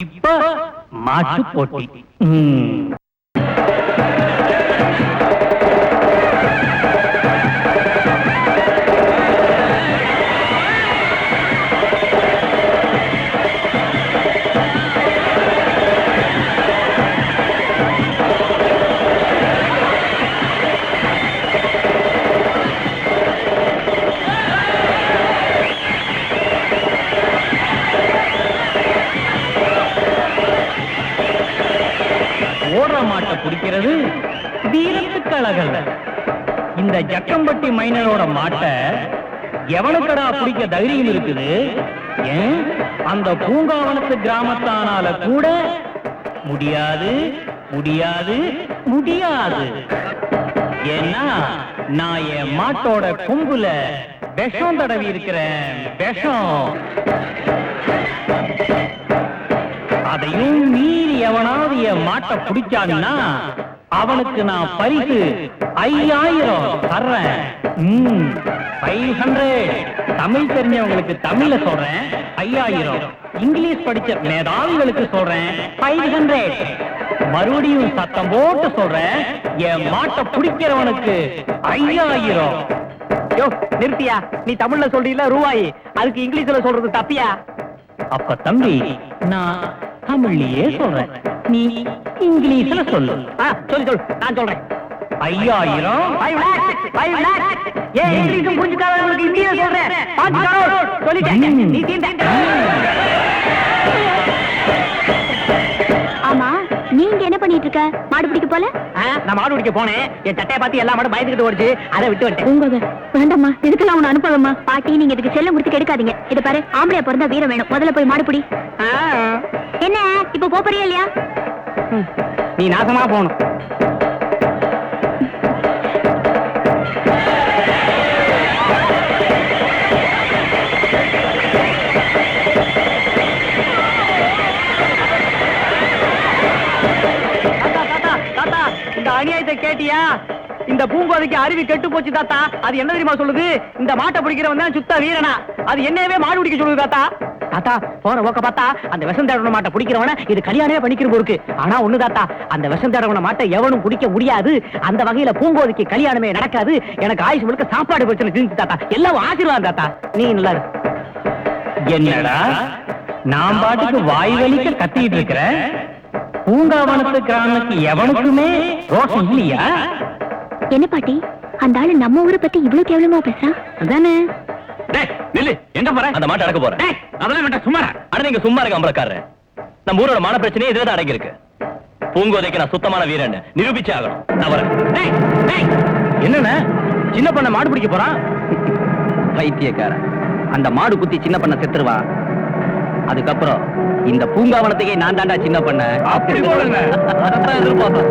இப்ப மாட்டு போட்டி. ஓடுற மாட்டை பிடிக்கிறது வீரத்துக்கு அழகல்ல. இந்த ஜக்கம்பட்டி மைனரோட மாட்டை எவனுக்கடா பிடிக்க தைரியம் இருக்குது? ஏன் அந்த பூங்காவனத்து கிராமத்தானால கூட முடியாது முடியாது முடியாது. ஏன்னா நான் என் மாட்டோட கொம்புல விஷம் தடவி இருக்கிறேன். விஷம். அதையும் மீறி எவனாவது என் மாட்டை பிடிச்சான்னா அவனுக்கு நான் பரிசு 5000 தர்றேன். 500. தமிழ் தெரிஞ்சவங்களுக்கு தமிழ்ல சொல்றேன் 5000. இங்கிலீஷ் படிச்ச மேதாவிகளுக்கு சொல்றேன் 500. மறுபடியும் சத்தம் போட்டு சொல்றேன், என் மாட்டை பிடிக்கிறவனுக்கு 5000. யோ நிறுத்தியா? நீ தமிழ்ல சொல்றீல ரூபாய், அதுக்கு இங்கிலீஷ்ல சொல்றது தப்பியா? அப்ப தம்பி, நான் தமிழ்லயே சொல்றேன், நீ இங்கிலீஷ்ல சொல்லு. சொல்லு, நான் சொல்றேன். 5000. 5 lakhs. ஏன் இங்கிலீஷும் புரிஞ்சுக்காதவங்களுக்கு இந்தியில சொல்றேன். 5 crore சொல்லிட்டேன். நீ தீர்ந்த. ஆமா, நீங்க என்ன பண்ணிட்டு இருக்க? மாடு பிடிக்க போல? நான் மாடு பிடிக்க போனேன். என் சட்டையை பார்த்து எல்லா மாடும் பயந்துகிட்டு ஓடிச்சு. அதை விட்டு வந்துட்டேன். உங்க வேண்டாமா, இதுக்கெல்லாம் உன்னை அனுப்பாதம்மா. பாட்டி, நீங்க இதுக்கு செல்லம் கொடுத்து கெடுக்காதீங்க. இத பாரு, ஆம்பளையா பிறந்தா வீரம் வேணும். முதல்ல போய் மாடு பிடி. என்ன இப்ப போறியா இல்லையா? நீ நாசமா போகணும். இந்த அநியாயத்தை கேட்டியா? இந்த பூங்கோதைக்கு அருவி கெட்டு போச்சு தாத்தா. அது என்ன தெரியுமா சொல்லுது? இந்த மாட்டை பிடிக்கிறவன் தான் சுத்த வீரனா. அது என்னவே மாடு பிடிக்க சொல்லுது தாத்தா. தாத்தா, போற போக்க பார்த்தா அந்த விஷம் தேடவன மாட்டை பிடிக்கிறவன இது கல்யாணமே பண்ணிக்கிற போருக்கு. ஆனா ஒண்ணு தாத்தா, அந்த விஷம் தேடவன மாட்டை எவனும் பிடிக்க முடியாது. அந்த வகையில பூங்கோதைக்கு கல்யாணமே நடக்காது. எனக்கு ஆயுஷ் முழுக்க சாப்பாடு பிரச்சனை தீர்ந்து தாத்தா. எல்லாம் ஆசீர்வாதம் தாத்தா. நீ நல்லா இரு. என்னடா நான் பாட்டுக்கு வாய் வலிக்க கத்திட்டு இருக்கிற? பூங்காவனத்து கிராமத்துக்கு எவனுக்குமே ரோஷம் இல்லையா? என்ன பாட்டி, அந்த ஆளு நம்ம ஊரை பத்தி இவ்வளவு கேவலமா பேசுறான்? அதானே? எங்க போற? அந்த மாட்டை அடக்க போறேன். அதெல்லாம் வேண்டாம், சும்மா அட. நீங்க சும்மா இருக்க அம்பலக்காரர். நம்ம ஊரோட மான பிரச்சனையே இதுதான் அடங்கி இருக்கு. பூங்கோதைக்கு நான் சுத்தமான வீரன் நிரூபிச்சே ஆகணும். நான் வரேன். என்னன்னா சின்ன பண்ண மாடு பிடிக்க போறான்? பைத்தியக்காரன். அந்த மாடு குத்தி சின்ன பண்ண செத்துருவா. அதுக்கப்புறம் இந்த பூங்காவனத்துக்கே நான் தாண்டா சின்ன பண்ண. அப்படி போடுங்க. அதான் எதிர்பார்த்தேன்.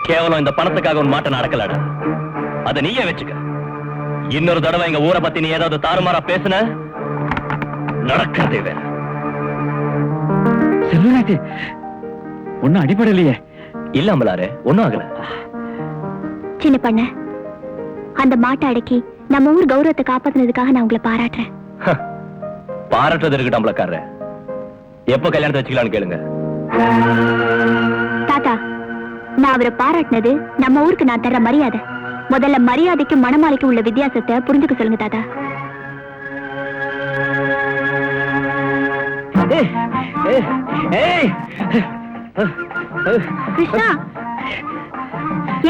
கேவலம் இந்த பணத்துக்காக ஒரு மாட்டை நடக்கலடா. அதை நீயே வச்சுக்க. இன்னொரு தடவை எங்க ஊரை பத்தி நீ ஏதாவது தாறுமாறா பேசுன நடக்கிறதே வேற. செல்வராஜ், ஒன்னும் அடிப்படையிலையே? இல்ல அம்பலாரு, ஒண்ணும் ஆகல. சின்ன பண்ண, அந்த மாட்டை அடக்கி நம்ம ஊர் கௌரவத்தை காப்பாத்தினதுக்காக நான் உங்களை பாராட்டுறேன். பாராட்டுறது இருக்கட்டும் அம்பலக்காரர். எப்ப கல்யாணத்தை வச்சுக்கலான்னு கேளுங்க. தாத்தா, நான் அவரை பாராட்டினது நம்ம ஊருக்கு நான் தர்ற மரியாதை. முதல்ல மரியாதைக்கு மணமாலைக்கு உள்ள வித்தியாசத்தை புரிஞ்சுக்க சொல்லுங்க தாத்தா. கிருஷ்ணா,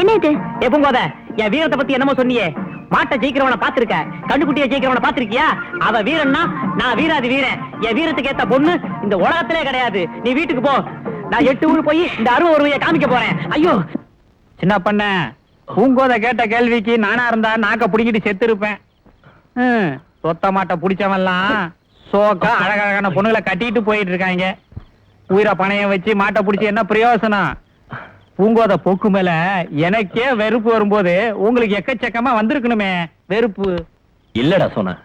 என்ன இது? எப்போத என் வீரத்தை பத்தி என்னமோ சொன்னியே? மாட்டை ஜெயிக்கிறவனை பாத்திருக்க, கண்டுக்குட்டியை ஜெயிக்கிறவனை பாத்திருக்கியா? அவ வீரன்னா நான் வீராதி வீரன். என் வீரத்துக்கு ஏத்த பொண்ணு இந்த உலகத்திலே கிடையாது. நீ வீட்டுக்கு போ. நான் 8 ஊர் போய் இந்த 60 காமிக்க போறேன். ஐயோ சின்ன பண்ண, பூங்கோதை கேட்ட கேள்விக்கு நானா இருந்தா நாக்க புடிங்கிட்டு செத்து இருப்பேன். சொத்த மாட்ட புடிச்சவன்லாம் சோக்கா அழகழகான பொண்ணுகளை கட்டிட்டு போயிட்டு இருக்காங்க. உயிரை பணையம் வச்சு மாட்டை புடிச்சு என்ன பிரயோசனம்? பூங்கோதை போக்கு மேல எனக்கே வெறுப்பு வரும்போது உங்களுக்கு எக்கச்சக்கமா வந்திருக்கணுமே வெறுப்பு. இல்லடா சொன்ன,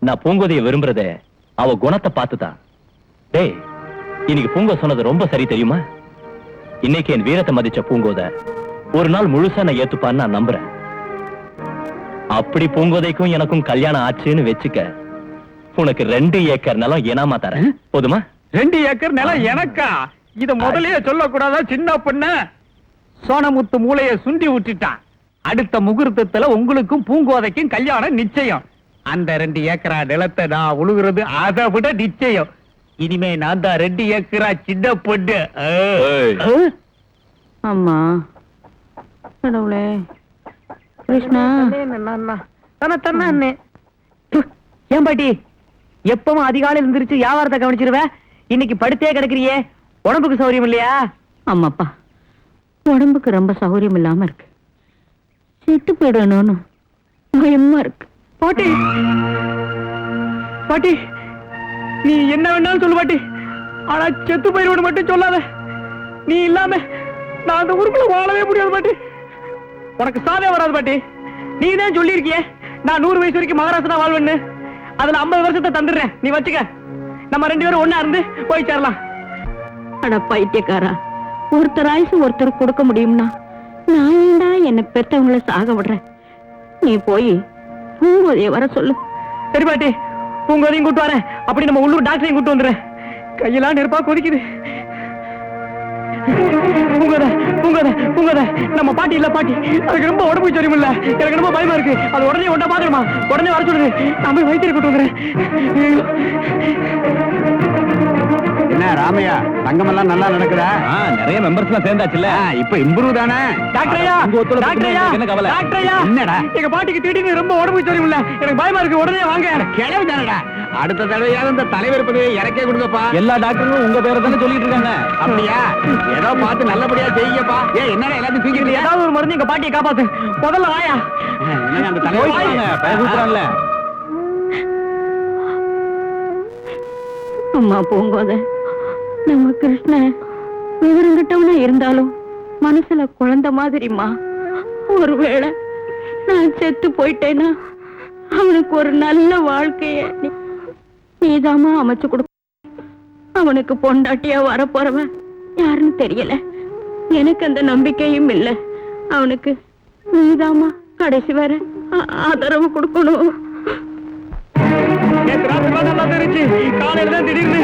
நான் பூங்கோதைய விரும்புறதே அவ குணத்தை பார்த்துதான். டேய், இன்னைக்கு பூங்கோ சொன்னது ரொம்ப சரி தெரியுமா? இன்னைக்கு என் வீரத்தை மதிச்ச பூங்கோதை ஒரு நாள் முழுசா நான் ஏத்துப்பான்னு நான் நம்புறேன். அப்படி பூங்கோதைக்கும் எனக்கும் கல்யாணம் ஆச்சுன்னு வச்சுக்க, உனக்கு 2 ஏக்கர் நிலம் இனாமா தரேன். போதுமா? 2 ஏக்கர் நிலம் எனக்கா? இத முதல்லயே சொல்லக்கூடாதா சின்ன பொண்ண? சோனமுத்து மூளைய சுண்டி விட்டுட்டான். அடுத்த முகூர்த்தத்துல உங்களுக்கும் பூங்கோதைக்கும் கல்யாணம் நிச்சயம். அந்த 2 ஏக்கரா நிலத்தை நான் உழுகுறது அதை விட நிச்சயம். இனிமே நான் தான் 2 ஏக்கரா சின்ன பொண்ணு. அம்மா கடவுளே கிருஷ்ணா. ஏன் பாட்டி எப்பவும் அதிகாலையில் இருந்துருச்சு வியாபாரத்தை கவனிச்சிருவ, இன்னைக்கு படுத்தே கிடக்குறியே, உடம்புக்கு சௌரியம் இல்லையா? ஆமாப்பா, உடம்புக்கு ரொம்ப சௌகரியம் இல்லாம இருக்கு. செத்து போயிடணும்னு பயமா இருக்கு. பாட்டி பாட்டி நீ என்ன வேணாலும் சொல்லு பாட்டி, ஆனா செத்து போயிடுவோம் மட்டும் சொல்லாத. நீ இல்லாம நான் அந்த ஊருக்குள்ள வாழவே முடியாது பாட்டி. உனக்கு சாவே வராது பாட்டி. நீ தான் சொல்லியிருக்கிய நான் 100 வயசு வரைக்கும் மகாராஷ்டிரா வாழ்வேன்னு. அதுல 50 வருஷத்தை தந்துடுறேன், நீ வச்சுக்க. நம்ம 2 பேரும் ஒண்ணா இருந்து போய் சேரலாம். அட பைத்தியக்காரா, ஒருத்தர் ஆயுசு ஒருத்தர் கொடுக்க முடியும்னா நான் ஏன்டா என்ன பெத்தவங்கள சாக விடுறேன்? நீ போய் பூங்கோதைய வர சொல்லு. சரி பாட்டி, பூங்கோதையும் கூட்டு வரேன். அப்படி நம்ம உள்ளூர் டாக்டரையும் கூட்டு வந்துடுறேன். கையெல்லாம் நெருப்பா கொதிக்குது. பூங்கோதை பூங்கோதை பூங்கோதை நம்ம பாட்டி இல்ல பாட்டி, அதுக்கு ரொம்ப உடம்பு சரியும் இல்ல, எனக்கு ரொம்ப பயமா இருக்கு. அது உடனே ஒன்றா பாத்துருமா, உடனே வர சொல்லுது. நான் போய் வைத்தியரை கூட்டு வந்துடுறேன். என்ன ராமையா, தங்கம் எல்லாம் நல்லா நடக்குதா? நிறைய மெம்பர்ஸ் எல்லாம் சேர்ந்தாச்சுல்ல, இப்ப இம்ப்ரூவ் தானே? டாக்டரையா டாக்டரையா என்ன கவலை? டாக்டரையா, என்னடா? எங்க பாட்டிக்கு திடீர்னு ரொம்ப உடம்பு சரியும் இல்ல, எனக்கு பயமா இருக்கு, உடனே வாங்க. கிளவி தானடா, அடுத்த தடவையாவது இந்த தலைவர் பதவியை இறக்கே கொடுங்கப்பா. எல்லா டாக்டரும் உங்க பேரை தானே சொல்லிட்டு இருக்காங்க. அப்படியா? ஏதோ பார்த்து நல்லபடியா செய்யப்பா. என்னடா எல்லாத்தையும் தூக்கிட்டியா? ஏதாவது ஒரு மருந்து எங்க பாட்டியை காப்பாத்து, முதல்ல வாயா. என்னங்க அந்த தலைவர் பயப்படுறாங்கல்ல. அம்மா பூங்கோதை, நம்ம கிருஷ்ணன் விவரங்கிட்டவனா இருந்தாலும் மனசுல குழந்தை மாதிரிமா. ஒருவேளை நான் செத்து போயிட்டேன்னா அவனுக்கு ஒரு நல்ல வாழ்க்கைய நீதாமா அமைச்சு கொடு. அவனுக்கு பொண்டாட்டியா வரப்போறவன் யாருன்னு தெரியல, எனக்கு அந்த நம்பிக்கையும் இல்ல. அவனுக்கு நீதாமா கடைசி வரை ஆதரவு கொடுக்கணும். காலையில தான் திடீர்னு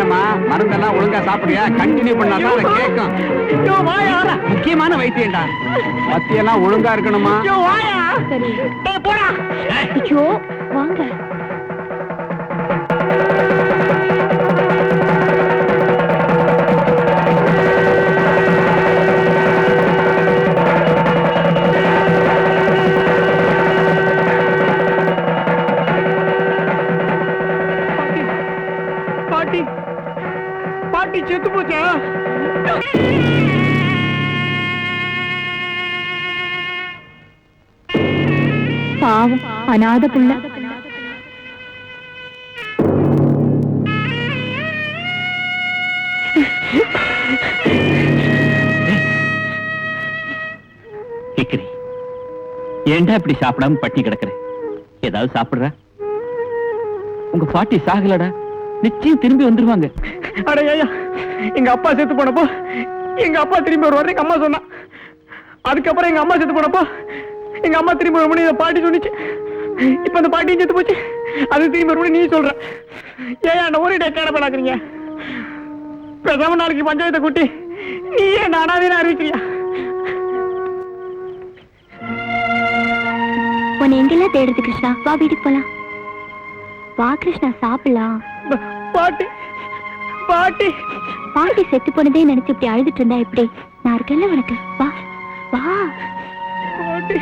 மருந்தெல்லாம் ஒழுங்கா சாப்பிடுறியா? கண்டினியூ பண்ணாதான் அதை கேட்கும். முக்கியமான வைத்தியம்டா, மத்தியெல்லாம் ஒழுங்கா இருக்கணுமா? சரி ஐயோ வாங்க. பாட்டி பாட்டி செத்து போச்சா? பாவம் அநாத புள்ள. கிக்கிரி, ஏன்டா இப்படி சாப்பிடாம பட்டி கிடக்குற? ஏதாவது சாப்பிடுற? உங்க பாட்டி சாகலடா, நிச்சயம் திரும்பி வந்துருவாங்க. அடையா, எங்க அப்பா செத்து போனப்போ எங்க அப்பா திரும்பி வருவாரு எங்க அம்மா சொன்னா. அதுக்கப்புறம் எங்க அம்மா செத்து போனப்போ எங்க அம்மா திரும்பி வரும்போது இதை பாட்டி சொன்னிச்சு. இப்ப அந்த பாட்டியும் செத்து போச்சு, அது திரும்பி வரும்போது நீ சொல்ற. ஏன் என்ன ஒரு டேக்கான பண்ணாக்குறீங்க? பேசாம நாளைக்கு பஞ்சாயத்தை கூட்டி நீ ஏன் நானாவே அறிவிக்கிறியா? உன்னை எங்கெல்லாம் தேடுது கிருஷ்ணா? வா வீட்டுக்கு போலாம். வா கிருஷ்ணா சாப்பிடலாம். பாட்டி பாட்டி பாட்டி செத்து போனதே நினைச்சு இப்படி அழுதுட்டு இருந்தா எப்படி? நான் இருக்கேன்ல உனக்கு. வா வா. பாட்டி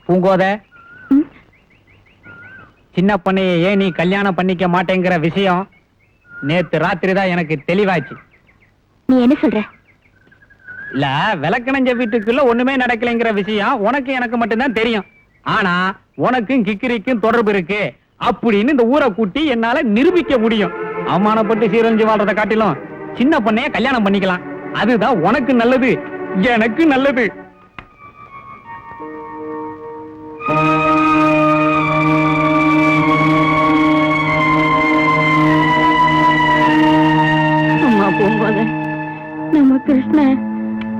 பூங்கோத ம்? சின்ன பொண்ணைய ஏன் நீ கல்யாணம் பண்ணிக்க மாட்டேங்கிற விஷயம் நேத்து ராத்திரி தான் எனக்கு தெளிவாச்சு. நீ என்ன சொல்ற? இல்ல விளக்கணஞ்ச வீட்டுக்குள்ள ஒண்ணுமே நடக்கலைங்கிற விஷயம் உனக்கு எனக்கு மட்டும்தான் தெரியும். ஆனா உனக்கும் கிக்கிரிக்கும் தொடர்பு இருக்கு அப்படின்னு இந்த ஊரை கூட்டி என்னால நிரூபிக்க முடியும். அவமானப்பட்டு சீரழிஞ்சு வாழ்றதை காட்டிலும் சின்ன பொண்ணைய கல்யாணம் பண்ணிக்கலாம். அதுதான் உனக்கு நல்லது, எனக்கு நல்லது. அம்மா போகும்போது நம்ம கிருஷ்ண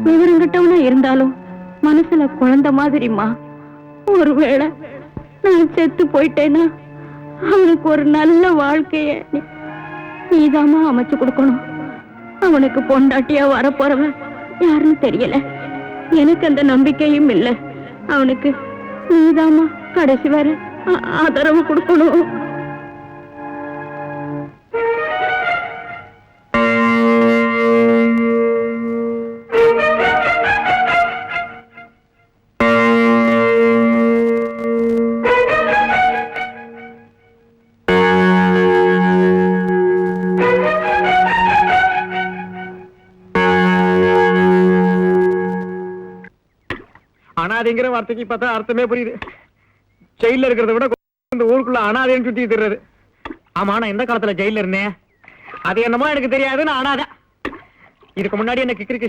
விவரம் கிட்டவனா இருந்தாலும் மனசுல குழந்தை மாதிரிம்மா. ஒருவேளை நான் செத்து போயிட்டேன்னா அவனுக்கு ஒரு நல்ல வாழ்க்கைய நீதாம்மா அமைச்சு கொடுக்கணும். அவனுக்கு பொண்டாட்டியா வரப்போறவன் யாருன்னு தெரியல. எனக்கு அந்த நம்பிக்கையும் இல்லை. அவனுக்கு நீதாம்மா கடைசி வரை ஆதரவு கொடுக்கணும். அனாதைங்கிற வார்த்தைக்கு பார்த்தா அர்த்தமே புரியுது. ஜெயில இருக்கிறத விட இந்த ஊருக்குள்ள அனாதைன்னு சுத்தி திர்றது. ஆமா, நான் எந்த காலத்துல ஜெயில இருந்தேன் அது என்னமோ எனக்கு தெரியாது. நான் அனாதை. இதுக்கு முன்னாடி என்ன கிக்கிரி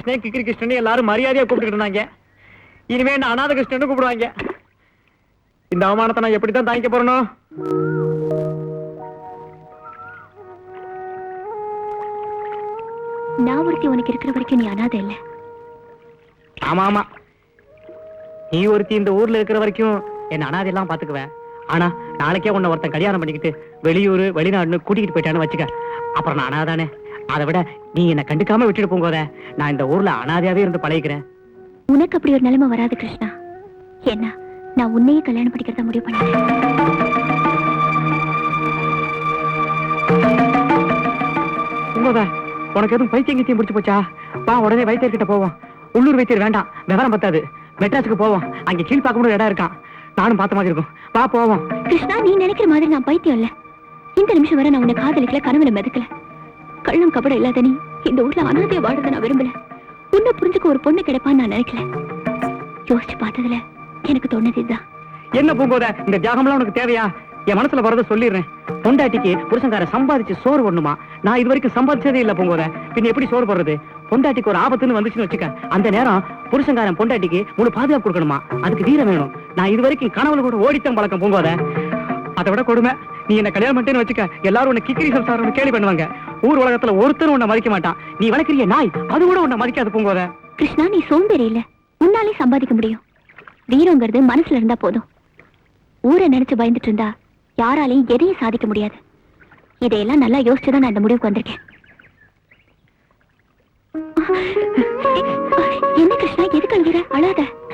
கிருஷ்ணன் எல்லாரும் மரியாதையா கூப்பிட்டு இருந்தாங்க. இனிமே என்ன அனாதை கிருஷ்ணன் கூப்பிடுவாங்க. இந்த அவமானத்தை நான் எப்படித்தான் தாங்கிக்க போறணும்? நான் ஒருத்தி உனக்கு இருக்கிற வரைக்கும் நீ அனாதை இல்ல. ஆமா ஆமா, நீ ஒருத்தி இந்த ஊர்ல இருக்கிற வரைக்கும் என்ன அனாதை எல்லாம் பாத்துக்குவேன். ஆனா நாளைக்கே உன்னை ஒருத்தன் கல்யாணம் பண்ணிக்கிட்டு வெளியூர் வெளிநாடுன்னு கூட்டிகிட்டு போயிட்டான்னு வச்சுக்க, அப்புறம் நான் அனாதானே. அதை விட நீ என்ன கண்டுக்காம விட்டுட்டு போங்கோத. நான் இந்த ஊர்ல அனாதையாவே இருந்து பழகிக்கிறேன். உனக்கு அப்படி ஒரு நிலைமை வராது கிருஷ்ணா. என்ன, நான் உன்னையே கல்யாணம் பண்ணிக்கிறத முடிவு பண்ணிட்டேன். உனக்கு எதுவும் பைத்தியம் கித்தியம் முடிச்சு போச்சா? வா, உடனே வைத்தியர்கிட்ட போவோம். உள்ளூர் வைத்தியர் வேண்டாம், விவரம் பத்தாது. மெட்ராஸுக்கு போவோம். அங்க கீழ் பார்க்க முடியும் இடம் இருக்கான். நானும் பார்த்த மாதிரி இருக்கும். வா போவோம். கிருஷ்ணா, நீ நினைக்கிற மாதிரி நான் பைத்தியம் இல்ல. இந்த நிமிஷம் வரை நான் உன்னை காதலிக்கல, கனவுல மிதக்கல. கள்ளம் கபடம் இல்லாத நீ இந்த ஊர்ல அனாதையா வாழ்றத நான் விரும்பல. உன்னை புரிஞ்சுக்க ஒரு பொண்ணு கிடைப்பான்னு நான் நினைக்கல. யோசிச்சு பார்த்ததுல எனக்கு தோணுது இதுதான். என்ன பூங்கோத, இந்த தியாகம்லாம் உனக்கு தேவையா? என் மனசுல வரத சொல்லிடுறேன். பொண்டாட்டிக்கு புருஷங்கார சம்பாதிச்சு சோறு ஒண்ணுமா? நான் இது வரைக்கும் சம்பாதிச்சதே இல்ல பூங்கோத. பின்ன எப்படி சோறு போடுறது? பொண்டாட்டிக்கு ஒரு ஆபத்துன்னு வந்துச்சுன்னு வச்சுக்க, அந்த நேரம் புருஷங்காரன் பொண்டாட்டிக்கு முழு பாதுகாப்பு கொடுக்கணுமா? அதுக்கு வீரம் வேணும். நான் இது வரைக்கும் கனவுல கூட ஓடித்தான் பழக்கம் பூங்கோத. அதை விட கொடுமை, நீ என்ன கல்யாணம் பண்ணிட்டேன்னு வச்சுக்க, எல்லாரும் உன்னை கிக்கிரி சம்சாரம் கேள்வி பண்ணுவாங்க. ஊர் உலகத்துல ஒருத்தரும் உன்னை மதிக்க மாட்டான். நீ வளர்க்கிறிய நாய், அது கூட உன்னை மதிக்காது பூங்கோத. கிருஷ்ணா, நீ சோம்பேறி இல்ல. உன்னாலே சம்பாதிக்க முடியும். வீரங்கிறது மனசுல இருந்தா போதும். ஊரை நினைச்சு பயந்துட்டு இருந்தா யாராலையும் எதையும் சாதிக்க முடியாது. இதையெல்லாம் நல்லா யோசிச்சுதான் நான் இந்த முடிவுக்கு வந்திருக்கேன். என்ன கிருஷ்ணா, எதுக்கு அழுகிற? அழாத.